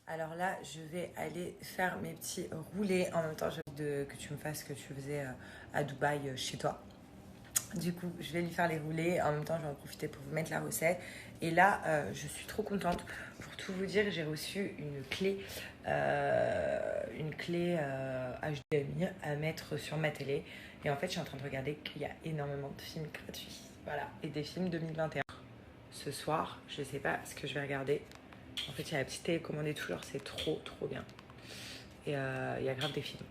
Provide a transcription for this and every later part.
Alors là, je vais aller faire mes petits roulés. En même temps, j'ai envie que tu me fasses ce que tu faisais à Dubaï chez toi. Du coup, je vais lui faire les roulés. En même temps, je vais en profiter pour vous mettre la recette. Et là, je suis trop contente. Pour tout vous dire, j'ai reçu une clé HDMI à mettre sur ma télé. Et en fait, je suis en train de regarder qu'il y a énormément de films gratuits. Voilà, et des films 2021. Ce soir, je ne sais pas ce que je vais regarder. En fait, il y a la petite télécommande toujours, c'est trop, trop bien. Et il y a grave des films.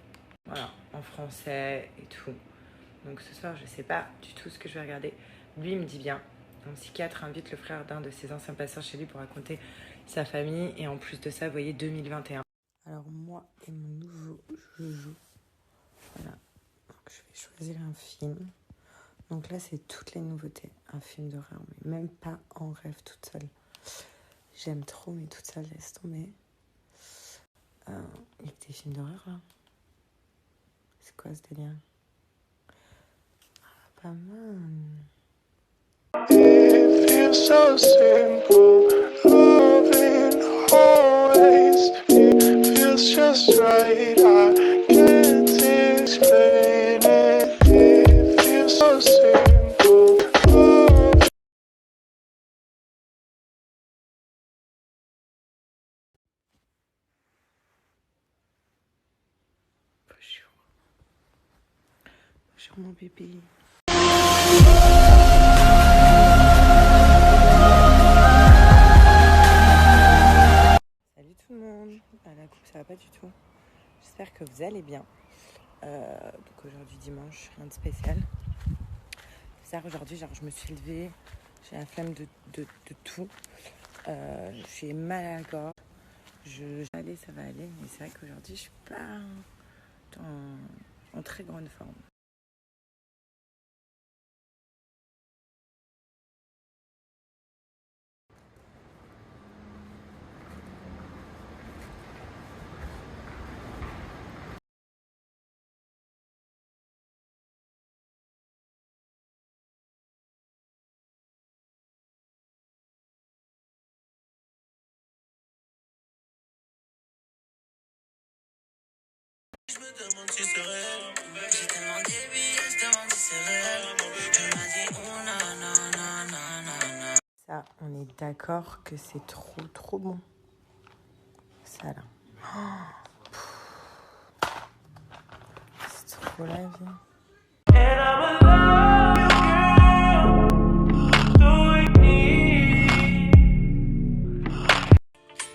Voilà, en français et tout. Donc ce soir, je sais pas du tout ce que je vais regarder. Lui, il me dit bien. Mon psychiatre invite le frère d'un de ses anciens patients chez lui pour raconter sa famille. Et en plus de ça, vous voyez, 2021. Alors moi et mon nouveau joujou. Voilà. Donc, je vais choisir un film. Donc là, c'est toutes les nouveautés. Un film d'horreur, mais même pas en rêve toute seule. J'aime trop, mais toute seule, laisse tomber. Il y a des films d'horreur, là. C'est quoi ce délire? Ah, pas mal. It feels so simple, loving always. It feels just right, I can't explain it. It feels so simple, love. Bonjour mon bébé. Salut tout le monde. À la coupe, ça va pas du tout. J'espère que vous allez bien. Donc aujourd'hui dimanche, rien de spécial. C'est aujourd'hui, genre je me suis levée, j'ai la flemme de tout. J'ai mal à la gorge. Ça va aller, mais c'est vrai qu'aujourd'hui je suis pas en très grande forme. Je me demande si c'est réel. J'ai tellement des billets, je demande si c'est réel. Elle m'a dit oh non, non, non, non, non, non. Ça, on est d'accord que c'est trop, trop bon. Ça là. C'est trop la vie. And I'm alone, girl, doing me.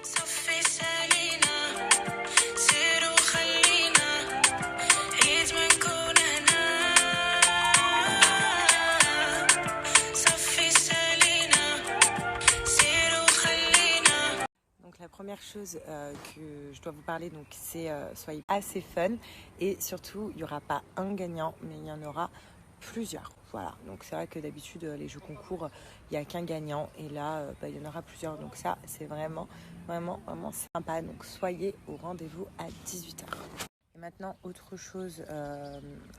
Sophie Salina, zero خلينا عيد ما نكون هنا. Sophie Salina, zero خلينا. Donc la première chose que je dois vous parler, donc c'est soyez assez fun et surtout il n'y aura pas un gagnant, mais il y en aura plusieurs. Voilà, donc c'est vrai que d'habitude les jeux concours il n'y a qu'un gagnant et là il y en aura plusieurs, donc ça c'est vraiment vraiment vraiment sympa, donc soyez au rendez-vous à 18h. Et maintenant, autre chose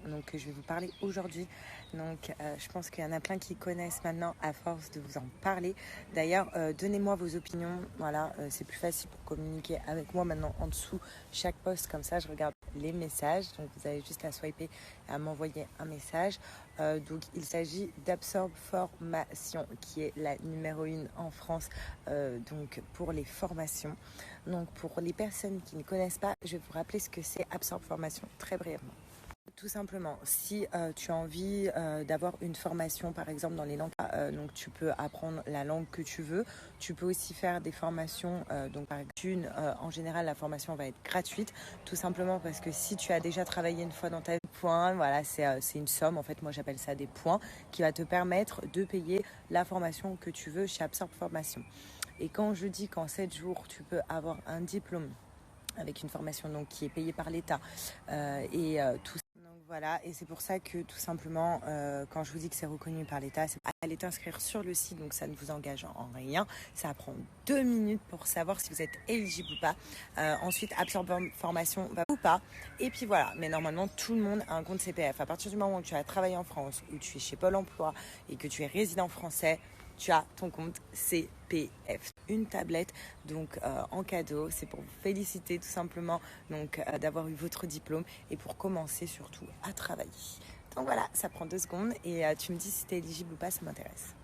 donc, que je vais vous parler aujourd'hui. Donc, je pense qu'il y en a plein qui connaissent maintenant à force de vous en parler. D'ailleurs, donnez-moi vos opinions. Voilà, c'est plus facile pour communiquer avec moi maintenant en dessous chaque post. Comme ça, je regarde les messages. Donc, vous avez juste à swiper et à m'envoyer un message. Donc, il s'agit d'Absorb Formation, qui est la numéro 1 en France donc pour les formations. Donc pour les personnes qui ne connaissent pas, je vais vous rappeler ce que c'est Absorb Formation très brièvement. Tout simplement, si tu as envie d'avoir une formation par exemple dans les langues, donc tu peux apprendre la langue que tu veux. Tu peux aussi faire des formations, donc par exemple, en général la formation va être gratuite, tout simplement parce que si tu as déjà travaillé une fois dans ta vie, points, voilà, c'est une somme, en fait moi j'appelle ça des points, qui va te permettre de payer la formation que tu veux chez Absorb Formation. Et quand je dis qu'en 7 jours, tu peux avoir un diplôme avec une formation donc, qui est payée par l'État et tout ça. Donc voilà, et c'est pour ça que tout simplement, quand je vous dis que c'est reconnu par l'État, c'est allez t'inscrire sur le site, donc ça ne vous engage en rien. Ça prend 2 minutes pour savoir si vous êtes éligible ou pas. Ensuite, Absorb Formation va ou pas. Et puis voilà, mais normalement, tout le monde a un compte CPF. À partir du moment où tu as travaillé en France, où tu es chez Pôle emploi et que tu es résident français, tu as ton compte CPF. Une tablette donc en cadeau, c'est pour vous féliciter tout simplement donc d'avoir eu votre diplôme et pour commencer surtout à travailler. Donc voilà, ça prend 2 secondes et tu me dis si tu es éligible ou pas, ça m'intéresse.